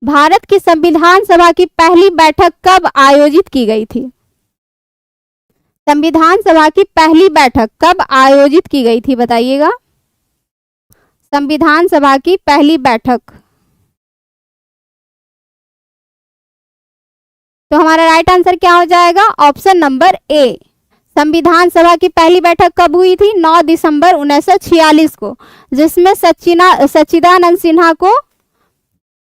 भारत की संविधान सभा की पहली बैठक कब आयोजित की गई थी? संविधान सभा की पहली बैठक कब आयोजित की गई थी बताइएगा। संविधान सभा की पहली बैठक, तो हमारा राइट आंसर क्या हो जाएगा? ऑप्शन नंबर ए। संविधान सभा की पहली बैठक कब हुई थी? 9 दिसंबर 1946 को, जिसमें सच्चिदानंद सिन्हा को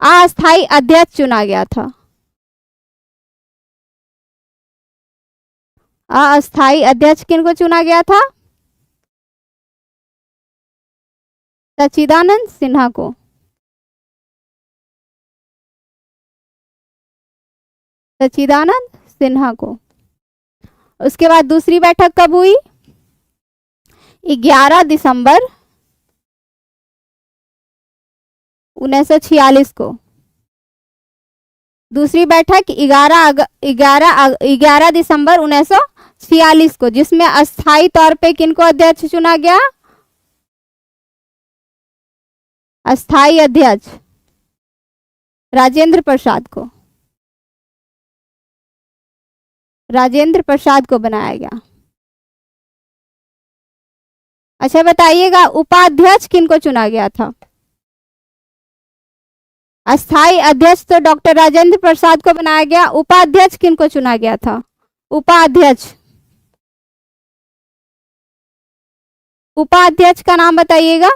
अस्थायी अध्यक्ष चुना गया था। अस्थायी अध्यक्ष किनको चुना गया था? सच्चिदानंद सिन्हा को। सच्चिदानंद सिन्हा को। उसके बाद दूसरी बैठक कब हुई? 11 दिसंबर 1946 को। दूसरी बैठक 11 दिसंबर 1946 को, जिसमें अस्थायी तौर पे किनको अध्यक्ष चुना गया? अस्थायी अध्यक्ष राजेंद्र प्रसाद को। राजेंद्र प्रसाद को बनाया गया। अच्छा बताइएगा, उपाध्यक्ष किनको चुना गया था? अस्थायी अध्यक्ष तो डॉक्टर राजेंद्र प्रसाद को बनाया गया, उपाध्यक्ष किनको चुना गया था? उपाध्यक्ष, उपाध्यक्ष का नाम बताइएगा।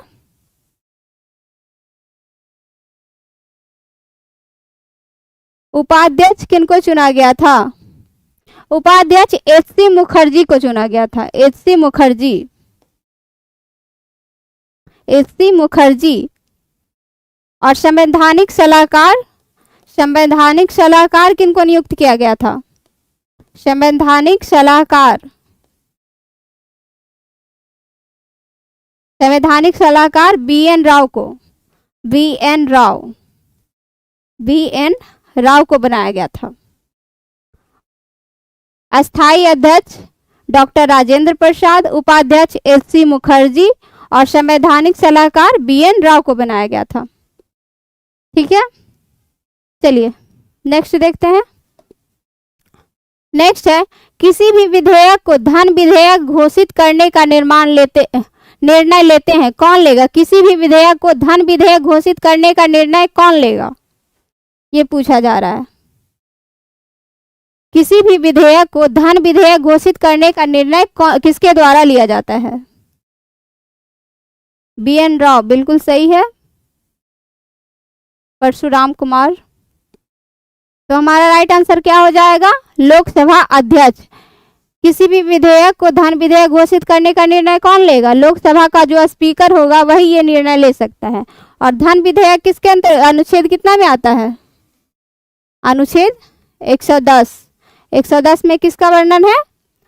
उपाध्यक्ष किनको चुना गया था? उपाध्यक्ष एच.सी. मुखर्जी को चुना गया था। एच.सी. मुखर्जी। एच.सी. मुखर्जी। और संवैधानिक सलाहकार, संवैधानिक सलाहकार किनको नियुक्त किया गया था? संवैधानिक सलाहकार, संवैधानिक सलाहकार बी.एन. राव को, बी.एन. राव, बी.एन. राव को बनाया गया था। अस्थायी अध्यक्ष डॉक्टर राजेंद्र प्रसाद, उपाध्यक्ष एच.सी. मुखर्जी और संवैधानिक सलाहकार बी.एन. राव को बनाया गया था। ठीक है, चलिए नेक्स्ट देखते हैं। नेक्स्ट है, किसी भी विधेयक को धन विधेयक घोषित करने का निर्णय लेते हैं, कौन लेगा? किसी भी विधेयक को धन विधेयक घोषित करने का निर्णय कौन लेगा, ये पूछा जा रहा है। किसी भी विधेयक को धन विधेयक घोषित करने का निर्णय किसके द्वारा लिया जाता है? बी.एन. राव, बिल्कुल सही है। परशुराम कुमार। तो हमारा राइट आंसर क्या हो जाएगा? लोकसभा अध्यक्ष। किसी भी विधेयक को धन विधेयक घोषित करने का निर्णय कौन लेगा? लोकसभा का जो स्पीकर होगा वही ये निर्णय ले सकता है। और धन विधेयक किसके अंदर, अनुच्छेद कितना में आता है? अनुच्छेद 110। 110 में किसका वर्णन है?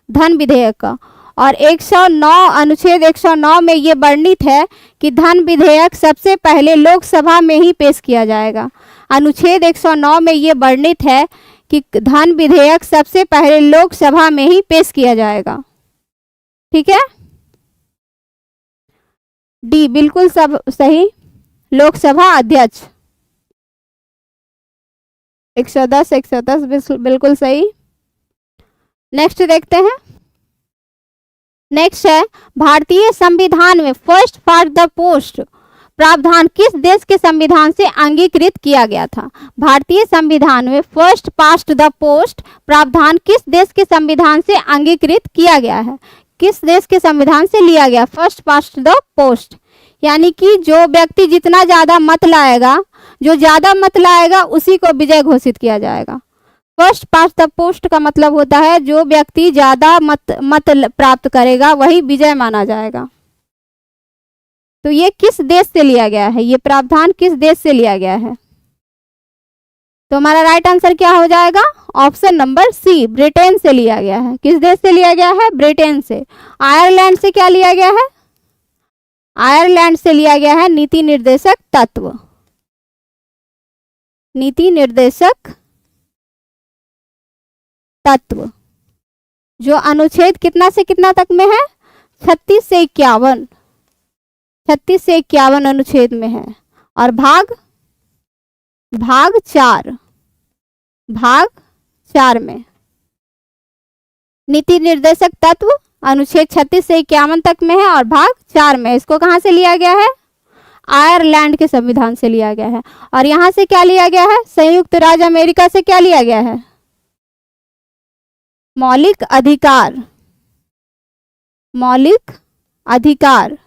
धन विधेयक का। और 109, अनुच्छेद 109 में ये वर्णित है कि धन विधेयक सबसे पहले लोकसभा में ही पेश किया जाएगा। अनुच्छेद 109 में ये वर्णित है कि धन विधेयक सबसे पहले लोकसभा में ही पेश किया जाएगा। ठीक है, डी बिल्कुल सब सही, लोकसभा अध्यक्ष। 110 बिल्कुल सही। नेक्स्ट देखते हैं। नेक्स्ट है, भारतीय संविधान में फर्स्ट पास्ट द पोस्ट प्रावधान किस देश के संविधान से अंगीकृत किया गया था? भारतीय संविधान में फर्स्ट पास्ट द पोस्ट प्रावधान किस देश के संविधान से अंगीकृत किया गया है? किस देश के संविधान से लिया गया फर्स्ट पास्ट द पोस्ट? यानी कि जो व्यक्ति जितना ज्यादा मत लाएगा, जो ज्यादा मत लाएगा उसी को विजय घोषित किया जाएगा। फर्स्ट पास्ट द पोस्ट का मतलब होता है जो व्यक्ति ज्यादा मत प्राप्त करेगा वही विजय माना जाएगा। तो ये किस देश से लिया गया है? ये प्रावधान किस देश से लिया गया है? तो हमारा राइट आंसर क्या हो जाएगा? ऑप्शन नंबर सी, ब्रिटेन से लिया गया है। किस देश से लिया गया है? ब्रिटेन से। आयरलैंड से क्या लिया गया है? आयरलैंड से लिया गया है नीति निर्देशक तत्व। नीति निर्देशक तत्व जो अनुच्छेद कितना से कितना तक में है? 36 से 51, 36 से 51 अनुच्छेद में है। और भाग भाग 4, भाग 4 में नीति निर्देशक तत्व अनुच्छेद 36 से 51 तक में है और भाग 4 में। इसको कहाँ से लिया गया है? आयरलैंड के संविधान से लिया गया है। और यहाँ से क्या लिया गया है? संयुक्त राज्य अमेरिका से क्या लिया गया है? मौलिक अधिकार, मौलिक अधिकार,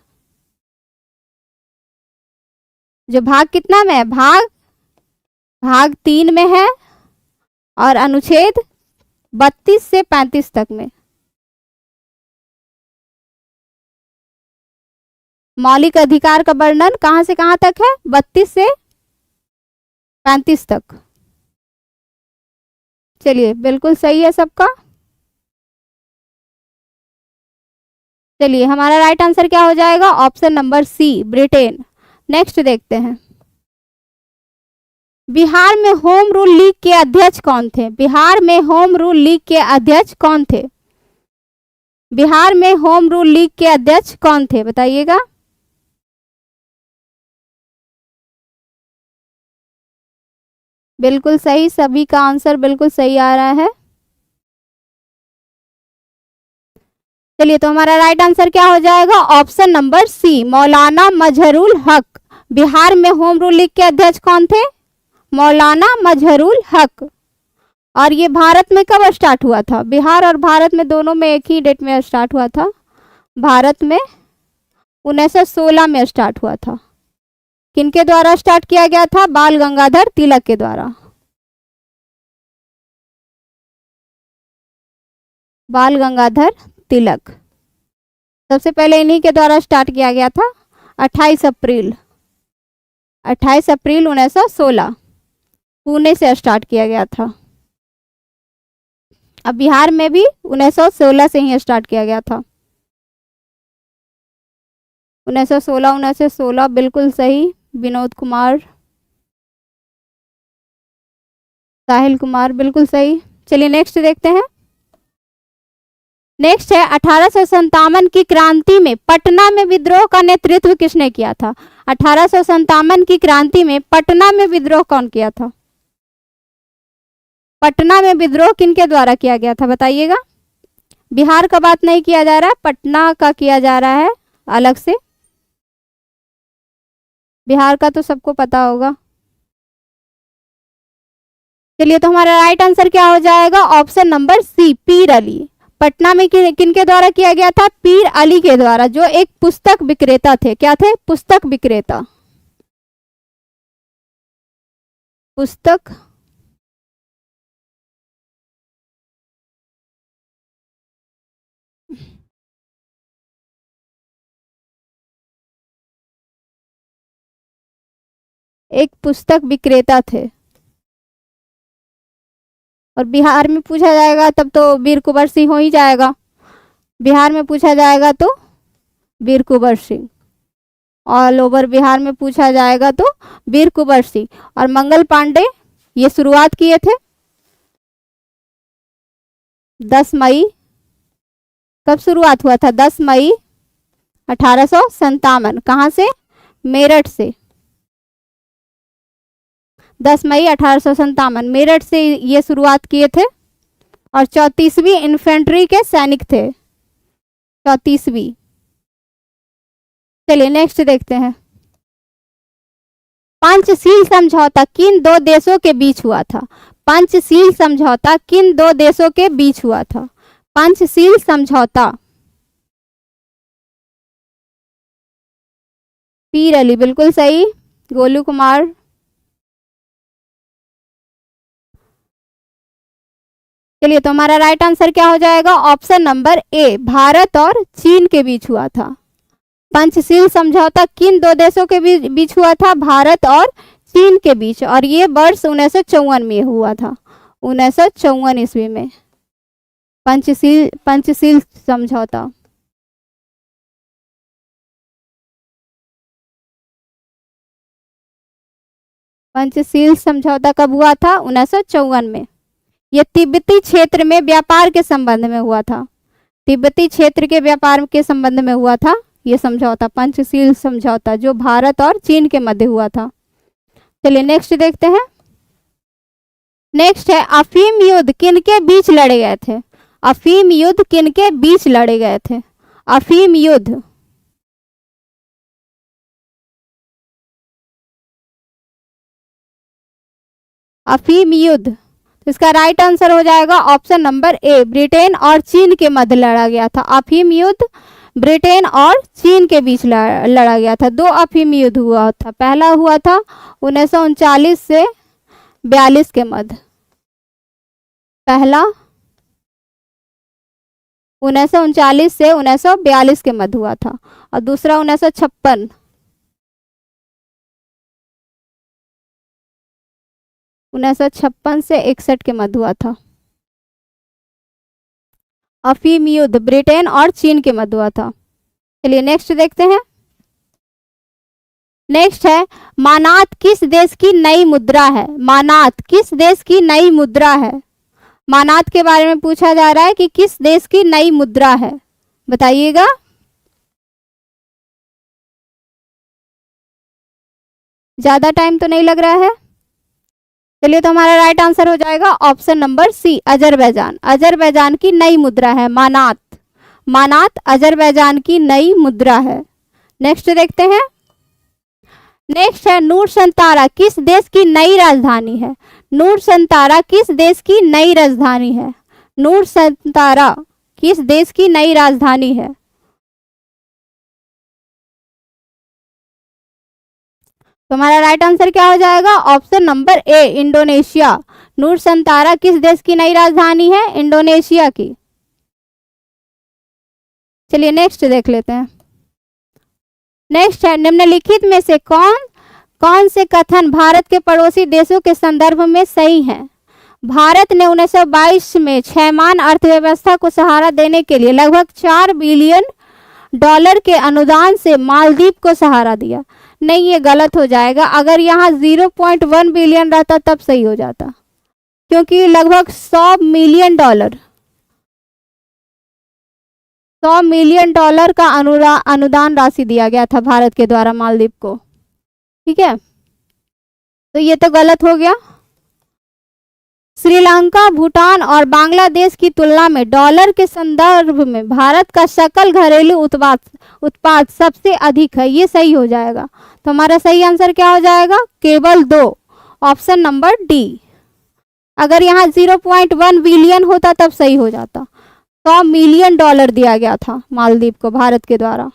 जो भाग कितना में है? भाग 3 में है और अनुच्छेद 32 से 35 तक में। मौलिक अधिकार का वर्णन कहां से कहां तक है? 32 से 35 तक। चलिए, बिल्कुल सही है सबका। चलिए, हमारा राइट आंसर क्या हो जाएगा? Option number C, Britain. Next देखते हैं, बिहार में होम रूल लीग के अध्यक्ष कौन थे? बिहार में होम रूल लीग के अध्यक्ष कौन थे? बिहार में होम रूल लीग के अध्यक्ष कौन थे? बताइएगा। बिल्कुल सही, सभी का आंसर बिल्कुल सही आ रहा है। चलिए, तो हमारा राइट आंसर क्या हो जाएगा? ऑप्शन नंबर सी, मौलाना मजहरुल हक। बिहार में होम रूल लीग के अध्यक्ष कौन थे? मौलाना मजहरुल हक। और ये भारत में कब स्टार्ट हुआ था? बिहार और भारत में दोनों में एक ही डेट में स्टार्ट हुआ था। भारत में 1916 में स्टार्ट हुआ था। किनके द्वारा स्टार्ट किया गया था? बाल गंगाधर तिलक के द्वारा। बाल गंगाधर तिलक सबसे पहले इन्हीं के द्वारा स्टार्ट किया गया था। 28 अप्रैल 1916 पुणे से स्टार्ट किया गया था। अब बिहार में भी 1916 से ही स्टार्ट किया गया था। 1916 बिल्कुल सही। विनोद कुमार, साहिल कुमार, बिल्कुल सही। चलिए, नेक्स्ट देखते हैं। नेक्स्ट है, 1857 की क्रांति में पटना में विद्रोह का नेतृत्व किसने किया था? 1857 की क्रांति में पटना में विद्रोह कौन किया था? पटना में विद्रोह किनके द्वारा किया गया था? बताइएगा। बिहार का बात नहीं किया जा रहा है, पटना का किया जा रहा है अलग से। बिहार का तो सबको पता होगा। चलिए, तो हमारा राइट आंसर क्या हो जाएगा? ऑप्शन नंबर सी, पीर अली। पटना में किनके द्वारा किया गया था? पीर अली के द्वारा, जो एक पुस्तक विक्रेता थे। क्या थे? पुस्तक विक्रेता। पुस्तक एक पुस्तक विक्रेता थे। और बिहार में पूछा जाएगा तब तो वीर कुंवर सिंह हो ही जाएगा। बिहार में पूछा जाएगा तो वीर कुंवर सिंह। ऑल ओवर बिहार में पूछा जाएगा तो वीर कुंवर सिंह। और मंगल पांडे ये शुरुआत किए थे 10 मई। कब शुरुआत हुआ था? 10 मई 1857। कहाँ से? मेरठ से। 10 मई 1857 मेरठ से ये शुरुआत किए थे। और 34वीं इन्फेंट्री के सैनिक थे। 34वीं। चलिए, नेक्स्ट देखते हैं। पंचशील समझौता किन दो देशों के बीच हुआ था? पंचशील समझौता किन दो देशों के बीच हुआ था? पंचशील समझौता। पीर अली, बिल्कुल सही। गोलू कुमार, चलिए, तो हमारा राइट आंसर क्या हो जाएगा? ऑप्शन नंबर ए, भारत और चीन के बीच हुआ था। पंचशील समझौता किन दो देशों के बीच हुआ था? भारत और चीन के बीच। और ये वर्ष 1954 में हुआ था। 1954 ईस्वी में पंचशील समझौता। पंचशील समझौता कब हुआ था? 1954 में। यह तिब्बती क्षेत्र में व्यापार के संबंध में हुआ था। तिब्बती क्षेत्र के व्यापार के संबंध में हुआ था यह समझौता, पंचशील समझौता, जो भारत और चीन के मध्य हुआ था। चलिए, नेक्स्ट देखते हैं। नेक्स्ट है अफीम युद्ध किनके बीच लड़े गए थे? अफीम युद्ध किनके बीच लड़े गए थे? अफीम युद्ध। अफीम युद्ध, तो इसका राइट आंसर हो जाएगा ऑप्शन नंबर ए, ब्रिटेन और चीन के मध्य लड़ा गया था। अफीम युद्ध ब्रिटेन और चीन के बीच लड़ा गया था। 2 अफीम युद्ध हुआ था। पहला हुआ था 1939 से 42 के मध्य, पहला 1939 से 1942 के मध्य हुआ था, और दूसरा 1956 से 61 के मध्य हुआ था। अफीम युद्ध ब्रिटेन और चीन के मध्य हुआ था। चलिए नेक्स्ट देखते हैं। नेक्स्ट है मानात किस देश की नई मुद्रा है? मानात किस देश की नई मुद्रा है? मानात के बारे में पूछा जा रहा है कि किस देश की नई मुद्रा है, बताइएगा। ज्यादा टाइम तो नहीं लग रहा है? चलिए, तो हमारा राइट आंसर हो जाएगा option number C, Azerbaijan. Azerbaijan की नई मुद्रा है मानात। मानात अजरबैजान की नई मुद्रा है। नेक्स्ट देखते हैं। नेक्स्ट है नूर संतारा किस देश की नई राजधानी है? नूर संतारा किस देश की नई राजधानी है? नूर संतारा किस देश की नई राजधानी है? तो हमारा राइट आंसर क्या हो जाएगा? Option number A, Indonesia. Nusantara किस देश की नई राजधानी है? इंडोनेशिया की। चलिए नेक्स्ट देख लेते हैं। नेक्स्ट है निम्नलिखित में से कौन से कथन भारत के पड़ोसी देशों के संदर्भ में सही है? भारत ने 1922 में 6मान अर्थव्यवस्था को सहारा देने के लिए लगभग $4 बिलियन के अनुदान से मालदीव को सहारा दिया। नहीं, ये गलत हो जाएगा। अगर यहाँ 0.1 बिलियन रहता तब सही हो जाता, क्योंकि लगभग $100 मिलियन का अनुदान राशि दिया गया था भारत के द्वारा मालदीव को। ठीक है, तो ये तो गलत हो गया। श्रीलंका, भूटान और बांग्लादेश की तुलना में डॉलर के संदर्भ में भारत का सकल घरेलू उत्पाद सबसे अधिक है। ये सही हो जाएगा। तो हमारा सही आंसर क्या हो जाएगा? केवल 2, ऑप्शन नंबर डी। अगर यहाँ 0.1 बिलियन होता तब सही हो जाता। $100 मिलियन दिया गया था मालदीव को भारत के द्वारा।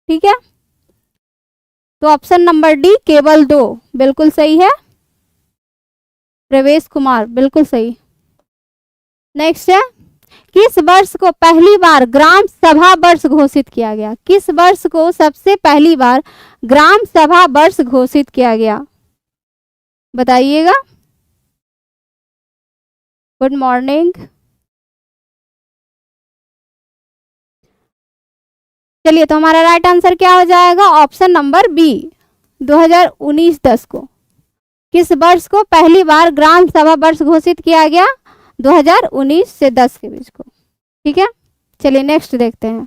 ठीक है, तो ऑप्शन नंबर डी केवल 2 बिल्कुल सही है। प्रवेश कुमार बिल्कुल सही। नेक्स्ट है किस वर्ष को पहली बार ग्राम सभा वर्ष घोषित किया गया? किस वर्ष को सबसे पहली बार ग्राम सभा वर्ष घोषित किया गया, बताइएगा। Good morning. चलिए, तो हमारा राइट आंसर क्या हो जाएगा? ऑप्शन नंबर बी, 2019-10 को। किस वर्ष को पहली बार ग्राम सभा वर्ष घोषित किया गया? 2019 से 10 के बीच को। ठीक है, चलिए नेक्स्ट देखते हैं।